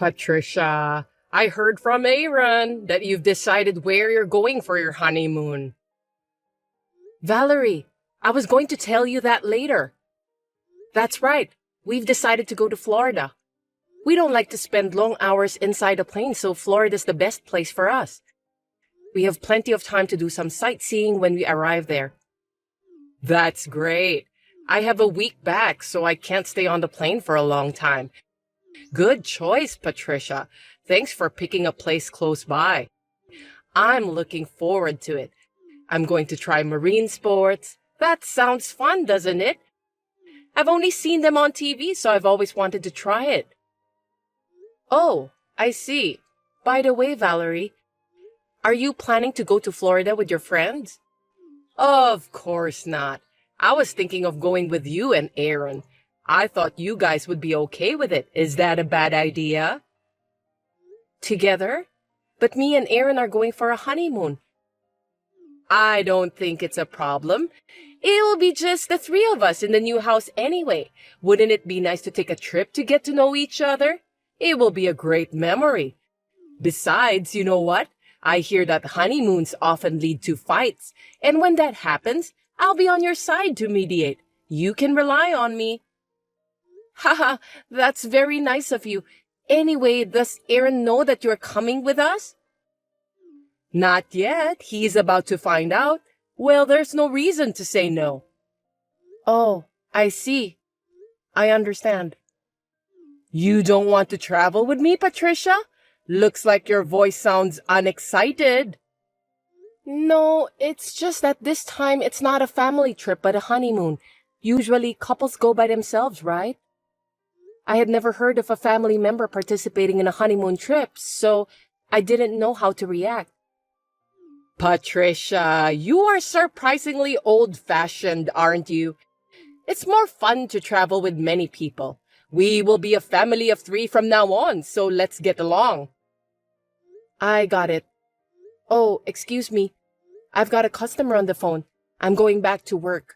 Patricia, I heard from Aaron that you've decided where you're going for your honeymoon. Valerie, I was going to tell you that later. That's right. We've decided to go to Florida. We don't like to spend long hours inside a plane, so Florida's the best place for us. We have plenty of time to do some sightseeing when we arrive there. That's great. I have a week back, so I can't stay on the plane for a long time. Good choice, Patricia. Thanks for picking a place close by. I'm looking forward to it. I'm going to try marine sports. That sounds fun, doesn't it? I've only seen them on TV, so I've always wanted to try it. Oh, I see. By the way, Valerie, are you planning to go to Florida with your friends? Of course not. I was thinking of going with you and Aaron. I thought you guys would be okay with it. Is that a bad idea? Together? But me and Aaron are going for a honeymoon. I don't think it's a problem. It will be just the three of us in the new house anyway. Wouldn't it be nice to take a trip to get to know each other? It will be a great memory. Besides, you know what? I hear that honeymoons often lead to fights, and when that happens, I'll be on your side to mediate. You can rely on me. Haha, that's very nice of you. Anyway, does Aaron know that you're coming with us? Not yet. He's about to find out. Well, there's no reason to say no. Oh, I see. I understand. You don't want to travel with me, Patricia? Looks like your voice sounds unexcited. No, it's just that this time it's not a family trip but a honeymoon. Usually couples go by themselves, right? I had never heard of a family member participating in a honeymoon trip, so I didn't know how to react. Patricia, you are surprisingly old-fashioned, aren't you? It's more fun to travel with many people. We will be a family of 3 from now on, so let's get along. I got it. Oh, excuse me. I've got a customer on the phone. I'm going back to work.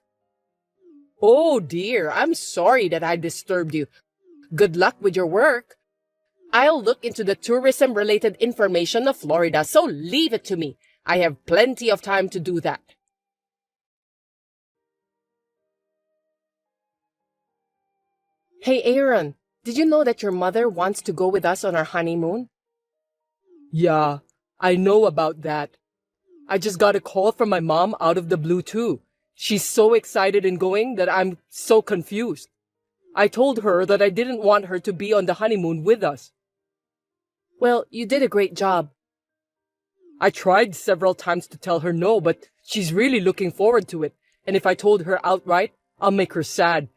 Oh dear, I'm sorry that I disturbed you. Good luck with your work. I'll look into the tourism-related information of Florida, so leave it to me. I have plenty of time to do that. Hey, Aaron, did you know that your mother wants to go with us on our honeymoon? Yeah, I know about that. I just got a call from my mom out of the blue too. She's so excited in going that I'm so confused. I told her that I didn't want her to be on the honeymoon with us. Well, you did a great job. I tried several times to tell her no, but she's really looking forward to it. And if I told her outright, I'll make her sad.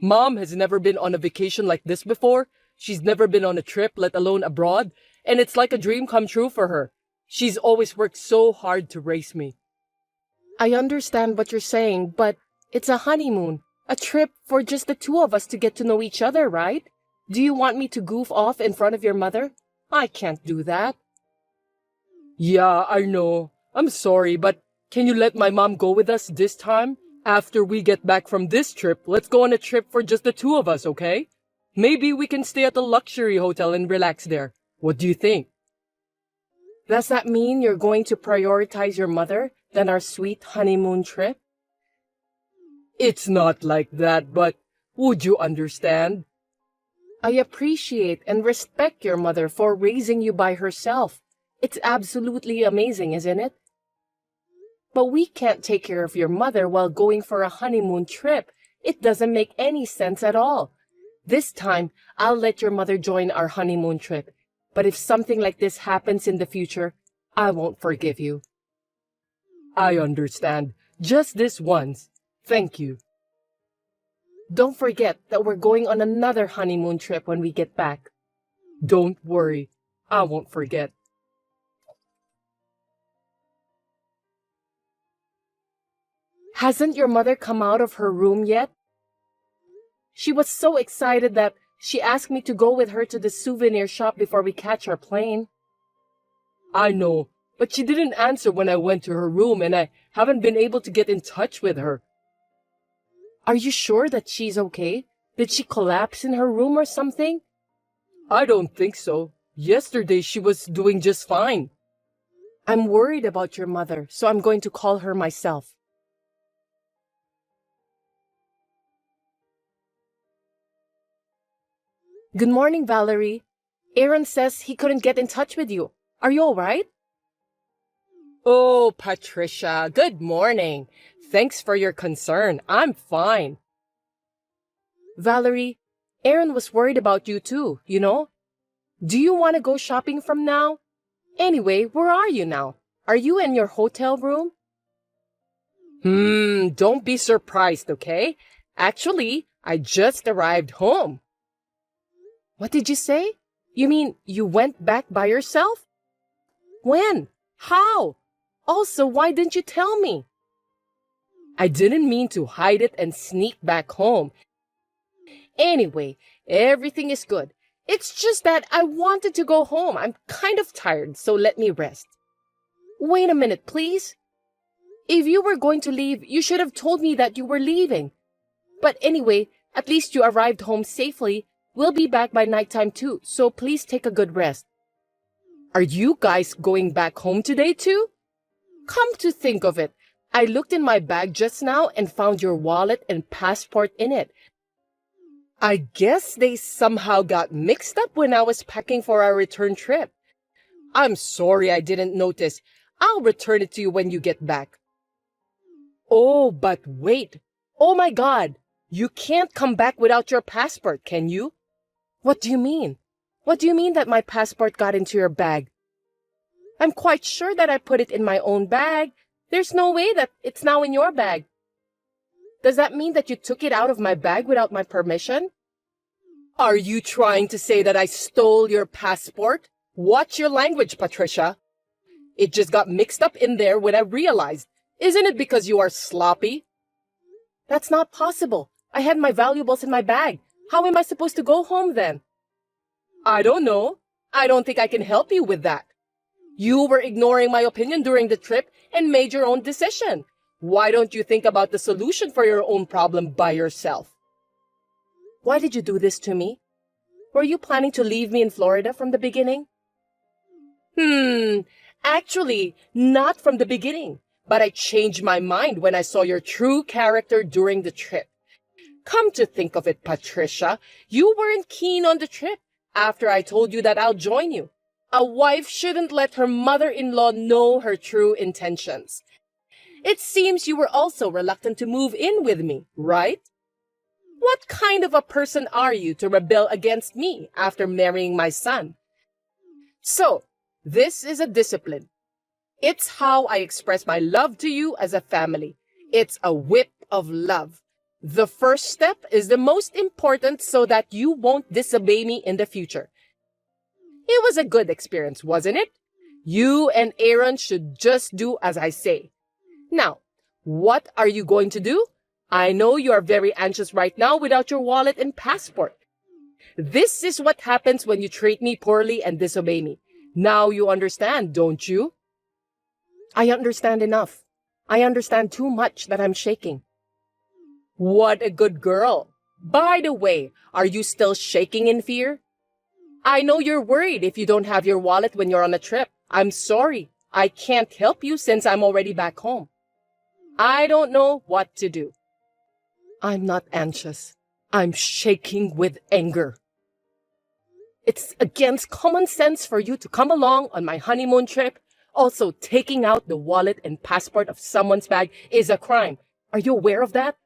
Mom has never been on a vacation like this before. She's never been on a trip, let alone abroad. And it's like a dream come true for her. She's always worked so hard to raise me. I understand what you're saying, but it's a honeymoon. A trip for just the 2 of us to get to know each other, right? Do you want me to goof off in front of your mother? I can't do that. Yeah, I know. I'm sorry, but can you let my mom go with us this time? After we get back from this trip, let's go on a trip for just the 2 of us, okay? Maybe we can stay at a luxury hotel and relax there. What do you think? Does that mean you're going to prioritize your mother than our sweet honeymoon trip? It's not like that, but would you understand? I appreciate and respect your mother for raising you by herself. It's absolutely amazing, isn't it? But we can't take care of your mother while going for a honeymoon trip. It doesn't make any sense at all. This time, I'll let your mother join our honeymoon trip. But if something like this happens in the future, I won't forgive you. I understand. Just this once. Thank you. Don't forget that we're going on another honeymoon trip when we get back. Don't worry. I won't forget. Hasn't your mother come out of her room yet? She was so excited that she asked me to go with her to the souvenir shop before we catch our plane. I know, but she didn't answer when I went to her room and I haven't been able to get in touch with her. Are you sure that she's okay? Did she collapse in her room or something? I don't think so. Yesterday she was doing just fine. I'm worried about your mother, so I'm going to call her myself. Good morning, Valerie. Aaron says he couldn't get in touch with you. Are you all right? Oh, Patricia, good morning. Thanks for your concern. I'm fine. Valerie, Aaron was worried about you too, you know? Do you want to go shopping from now? Anyway, where are you now? Are you in your hotel room? Don't be surprised, okay? Actually, I just arrived home. What did you say? You mean you went back by yourself? When? How? Also, why didn't you tell me? I didn't mean to hide it and sneak back home. Anyway, everything is good. It's just that I wanted to go home. I'm kind of tired, so let me rest. Wait a minute, please. If you were going to leave, you should have told me that you were leaving. But anyway, at least you arrived home safely. We'll be back by nighttime too, so please take a good rest. Are you guys going back home today too? Come to think of it, I looked in my bag just now and found your wallet and passport in it. I guess they somehow got mixed up when I was packing for our return trip. I'm sorry I didn't notice. I'll return it to you when you get back. Oh, but wait. Oh my God. You can't come back without your passport, can you? What do you mean? What do you mean that my passport got into your bag? I'm quite sure that I put it in my own bag. There's no way that it's now in your bag. Does that mean that you took it out of my bag without my permission? Are you trying to say that I stole your passport? Watch your language, Patricia. It just got mixed up in there when I realized. Isn't it because you are sloppy? That's not possible. I had my valuables in my bag. How am I supposed to go home then? I don't know. I don't think I can help you with that. You were ignoring my opinion during the trip and made your own decision. Why don't you think about the solution for your own problem by yourself? Why did you do this to me? Were you planning to leave me in Florida from the beginning? Actually, not from the beginning. But I changed my mind when I saw your true character during the trip. Come to think of it, Patricia, you weren't keen on the trip after I told you that I'll join you. A wife shouldn't let her mother-in-law know her true intentions. It seems you were also reluctant to move in with me, right? What kind of a person are you to rebel against me after marrying my son? So, this is a discipline. It's how I express my love to you as a family. It's a whip of love. The first step is the most important so that you won't disobey me in the future. It was a good experience, wasn't it? You and Aaron should just do as I say. Now, what are you going to do? I know you are very anxious right now without your wallet and passport. This is what happens when you treat me poorly and disobey me. Now you understand, don't you? I understand enough. I understand too much that I'm shaking. What a good girl. By the way, are you still shaking in fear? I know you're worried if you don't have your wallet when you're on a trip. I'm sorry. I can't help you since I'm already back home. I don't know what to do. I'm not anxious. I'm shaking with anger. It's against common sense for you to come along on my honeymoon trip. Also, taking out the wallet and passport of someone's bag is a crime. Are you aware of that?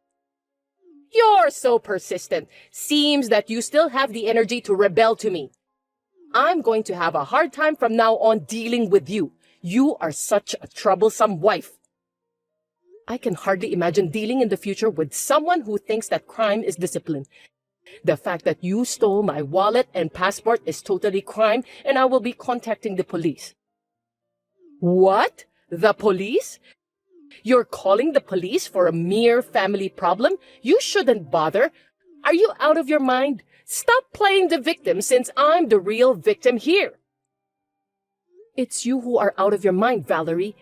You're so persistent. Seems that you still have the energy to rebel to me. I'm going to have a hard time from now on dealing with you. You are such a troublesome wife. I can hardly imagine dealing in the future with someone who thinks that crime is discipline. The fact that you stole my wallet and passport is totally crime, and I will be contacting the police. What? The police? You're calling the police for a mere family problem? You shouldn't bother. Are you out of your mind? Stop playing the victim since I'm the real victim here. It's you who are out of your mind, Valerie.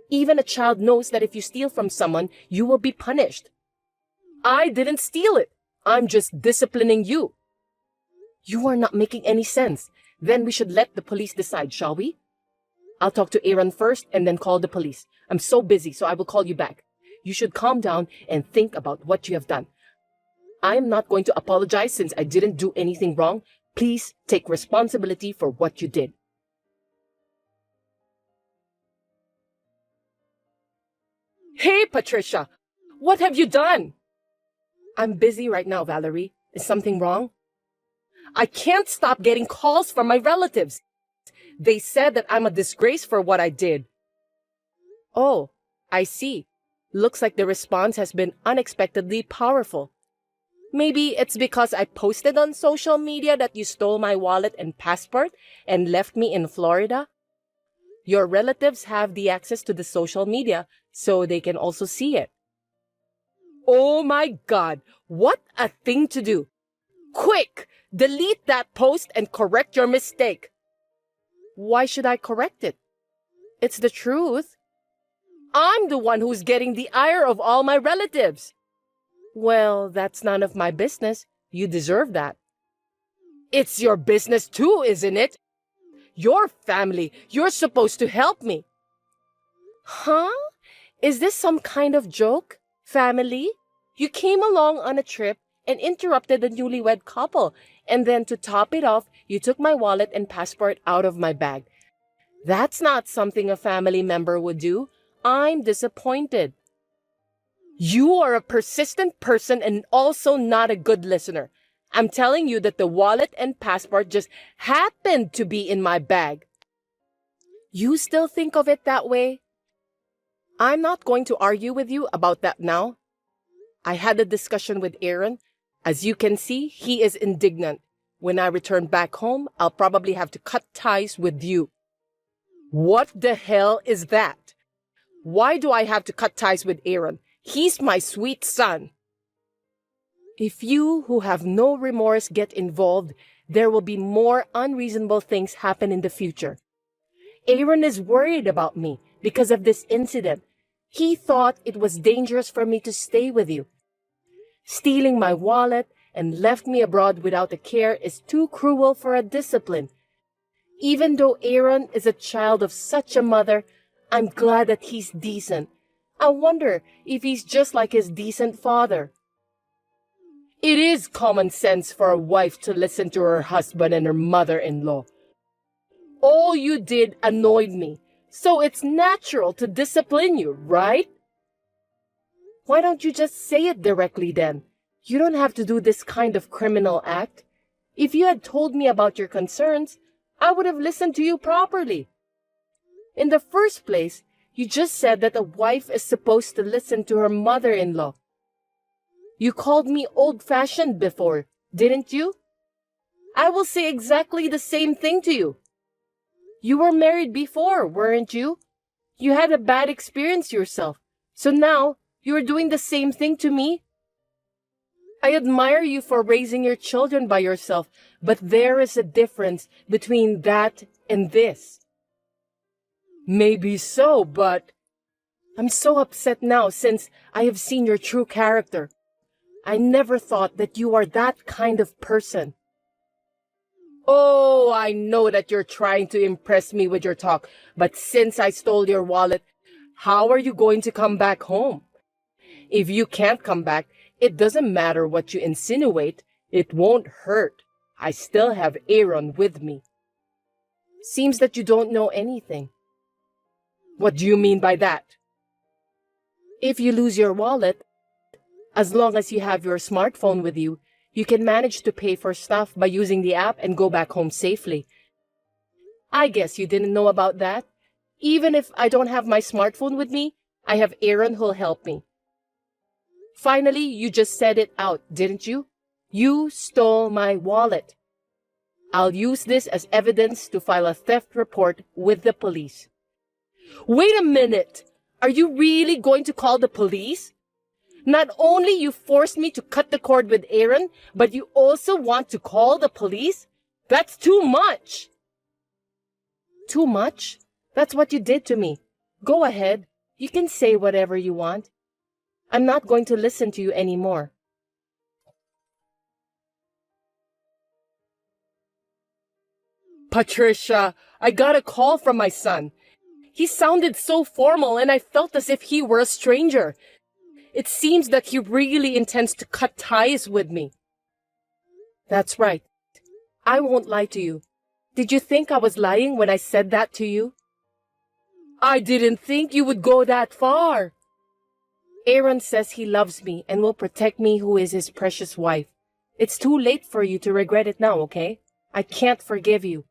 Even a child knows that if you steal from someone, you will be punished. I didn't steal it. I'm just disciplining you. You are not making any sense. Then we should let the police decide, shall we? I'll talk to Aaron first and then call the police. I'm so busy, so I will call you back. You should calm down and think about what you have done. I am not going to apologize since I didn't do anything wrong. Please take responsibility for what you did. Hey, Patricia! What have you done? I'm busy right now, Valerie. Is something wrong? I can't stop getting calls from my relatives. They said that I'm a disgrace for what I did. Oh, I see. Looks like the response has been unexpectedly powerful. Maybe it's because I posted on social media that you stole my wallet and passport and left me in Florida. Your relatives have the access to the social media, so they can also see it. Oh my God, what a thing to do. Quick, delete that post and correct your mistake. Why should I correct it? It's the truth. I'm the one who's getting the ire of all my relatives. Well, that's none of my business. You deserve that. It's your business too, isn't it? Your family. You're supposed to help me. Huh? Is this some kind of joke? Family? You came along on a trip and interrupted the newlywed couple, and then to top it off, you took my wallet and passport out of my bag. That's not something a family member would do. I'm disappointed. You are a persistent person and also not a good listener. I'm telling you that the wallet and passport just happened to be in my bag. You still think of it that way? I'm not going to argue with you about that now. I had a discussion with Aaron. As you can see, he is indignant. When I return back home, I'll probably have to cut ties with you. What the hell is that? Why do I have to cut ties with Aaron? He's my sweet son. If you who have no remorse get involved, there will be more unreasonable things happen in the future. Aaron is worried about me because of this incident. He thought it was dangerous for me to stay with you. Stealing my wallet and left me abroad without a care is too cruel for a discipline. Even though Aaron is a child of such a mother, I'm glad that he's decent. I wonder if he's just like his decent father. It is common sense for a wife to listen to her husband and her mother-in-law. All you did annoyed me, so it's natural to discipline you, right? Why don't you just say it directly then? You don't have to do this kind of criminal act. If you had told me about your concerns, I would have listened to you properly. In the first place, you just said that a wife is supposed to listen to her mother-in-law. You called me old-fashioned before, didn't you? I will say exactly the same thing to you. You were married before, weren't you? You had a bad experience yourself, so now you are doing the same thing to me. I admire you for raising your children by yourself, but there is a difference between that and this. Maybe so, but I'm so upset now since I have seen your true character. I never thought that you are that kind of person. Oh, I know that you're trying to impress me with your talk, but since I stole your wallet, how are you going to come back home? If you can't come back, it doesn't matter what you insinuate. It won't hurt. I still have Aaron with me. Seems that you don't know anything. What do you mean by that? If you lose your wallet, as long as you have your smartphone with you, you can manage to pay for stuff by using the app and go back home safely. I guess you didn't know about that. Even if I don't have my smartphone with me, I have Aaron who'll help me. Finally, you just said it out, didn't you? You stole my wallet. I'll use this as evidence to file a theft report with the police. Wait a minute! Are you really going to call the police? Not only you forced me to cut the cord with Aaron, but you also want to call the police? That's too much! Too much? That's what you did to me. Go ahead. You can say whatever you want. I'm not going to listen to you anymore. Patricia, I got a call from my son. He sounded so formal and I felt as if he were a stranger. It seems that he really intends to cut ties with me. That's right. I won't lie to you. Did you think I was lying when I said that to you? I didn't think you would go that far. Aaron says he loves me and will protect me, who is his precious wife. It's too late for you to regret it now, okay? I can't forgive you.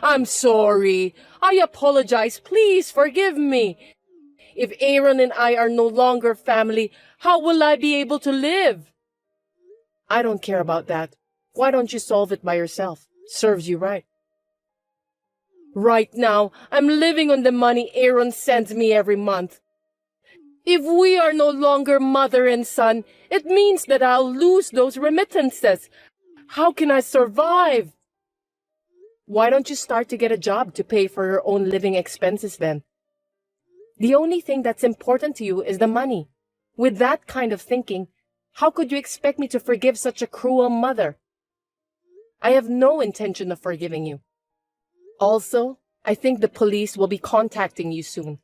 I'm sorry. I apologize. Please forgive me. If Aaron and I are no longer family, how will I be able to live? I don't care about that. Why don't you solve it by yourself? Serves you right. Right now, I'm living on the money Aaron sends me every month. If we are no longer mother and son, it means that I'll lose those remittances. How can I survive? Why don't you start to get a job to pay for your own living expenses then? The only thing that's important to you is the money. With that kind of thinking, how could you expect me to forgive such a cruel mother? I have no intention of forgiving you. Also, I think the police will be contacting you soon.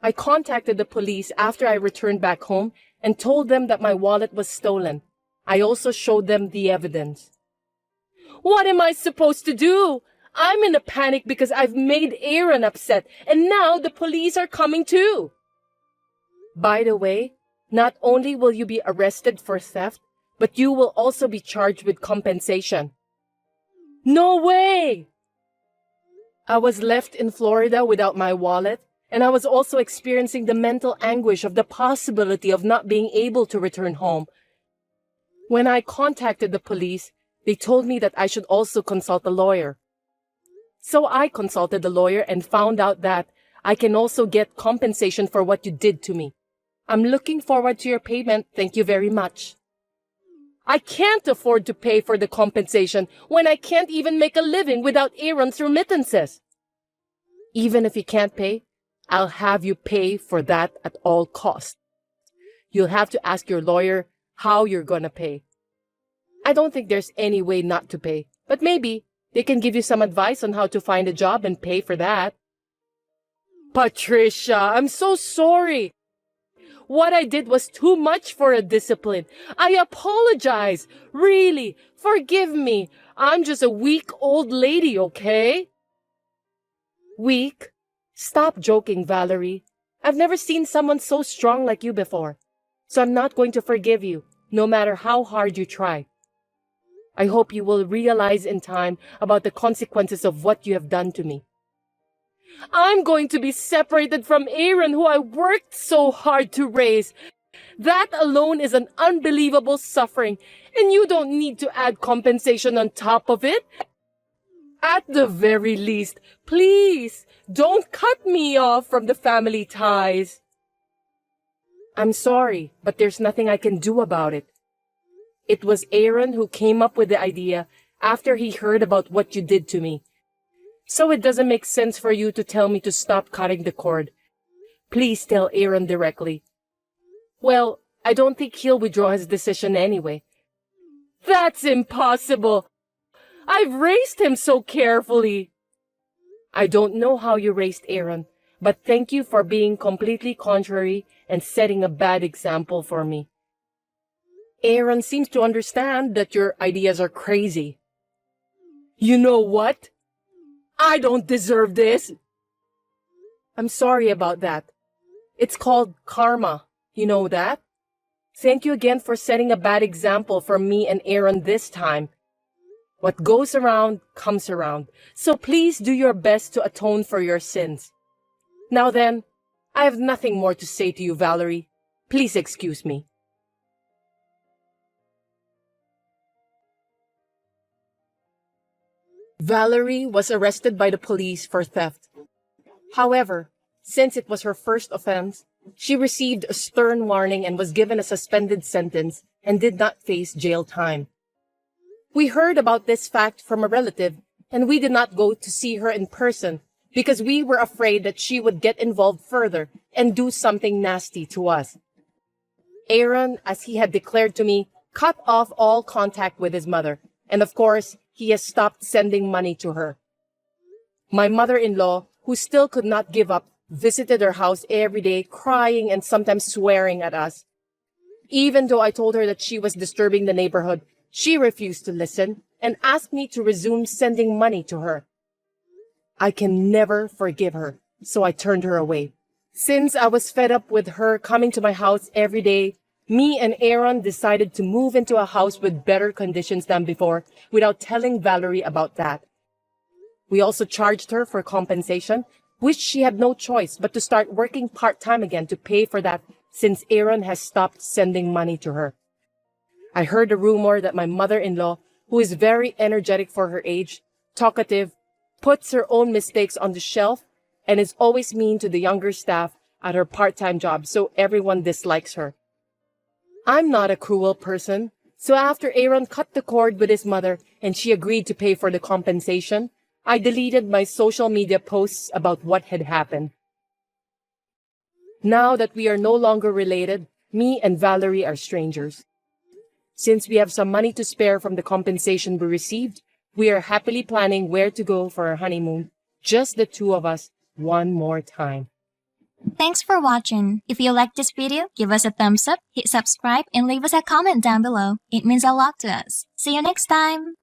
I contacted the police after I returned back home and told them that my wallet was stolen. I also showed them the evidence. What am I supposed to do? I'm in a panic because I've made Aaron upset, and now the police are coming too. By the way, not only will you be arrested for theft, but you will also be charged with compensation. No way! I was left in Florida without my wallet, and I was also experiencing the mental anguish of the possibility of not being able to return home. When I contacted the police, they told me that I should also consult a lawyer. So I consulted the lawyer and found out that I can also get compensation for what you did to me. I'm looking forward to your payment. Thank you very much. I can't afford to pay for the compensation when I can't even make a living without Aaron's remittances. Even if you can't pay, I'll have you pay for that at all costs. You'll have to ask your lawyer how you're gonna pay. I don't think there's any way not to pay, but maybe they can give you some advice on how to find a job and pay for that. Patricia, I'm so sorry. What I did was too much for a discipline. I apologize. Really, forgive me. I'm just a weak old lady, okay? Weak? Stop joking, Valerie. I've never seen someone so strong like you before. So I'm not going to forgive you, no matter how hard you try. I hope you will realize in time about the consequences of what you have done to me. I'm going to be separated from Aaron, who I worked so hard to raise. That alone is an unbelievable suffering, and you don't need to add compensation on top of it. At the very least, please, don't cut me off from the family ties. I'm sorry, but there's nothing I can do about it. It was Aaron who came up with the idea after he heard about what you did to me. So it doesn't make sense for you to tell me to stop cutting the cord. Please tell Aaron directly. Well, I don't think he'll withdraw his decision anyway. That's impossible. I've raised him so carefully. I don't know how you raised Aaron, but thank you for being completely contrary and setting a bad example for me. Aaron seems to understand that your ideas are crazy. You know what? I don't deserve this. I'm sorry about that. It's called karma. You know that? Thank you again for setting a bad example for me and Aaron this time. What goes around comes around. So please do your best to atone for your sins. Now then, I have nothing more to say to you, Valerie. Please excuse me. Valerie was arrested by the police for theft. However, since it was her first offense, she received a stern warning and was given a suspended sentence and did not face jail time. We heard about this fact from a relative, and we did not go to see her in person because we were afraid that she would get involved further and do something nasty to us. Aaron, as he had declared to me, cut off all contact with his mother, and of course, he has stopped sending money to her. My mother-in-law, who still could not give up, visited her house every day, crying and sometimes swearing at us. Even though I told her that she was disturbing the neighborhood, she refused to listen and asked me to resume sending money to her. I can never forgive her, so I turned her away. Since I was fed up with her coming to my house every day, me and Aaron decided to move into a house with better conditions than before without telling Valerie about that. We also charged her for compensation, which she had no choice but to start working part-time again to pay for that since Aaron has stopped sending money to her. I heard a rumor that my mother-in-law, who is very energetic for her age, talkative, puts her own mistakes on the shelf, and is always mean to the younger staff at her part-time job, so everyone dislikes her. I'm not a cruel person, so after Aaron cut the cord with his mother and she agreed to pay for the compensation, I deleted my social media posts about what had happened. Now that we are no longer related, me and Valerie are strangers. Since we have some money to spare from the compensation we received, we are happily planning where to go for our honeymoon, just the two of us, one more time. Thanks for watching. If you like this video, give us a thumbs up, hit subscribe, and leave us a comment down below. It means a lot to us. See you next time!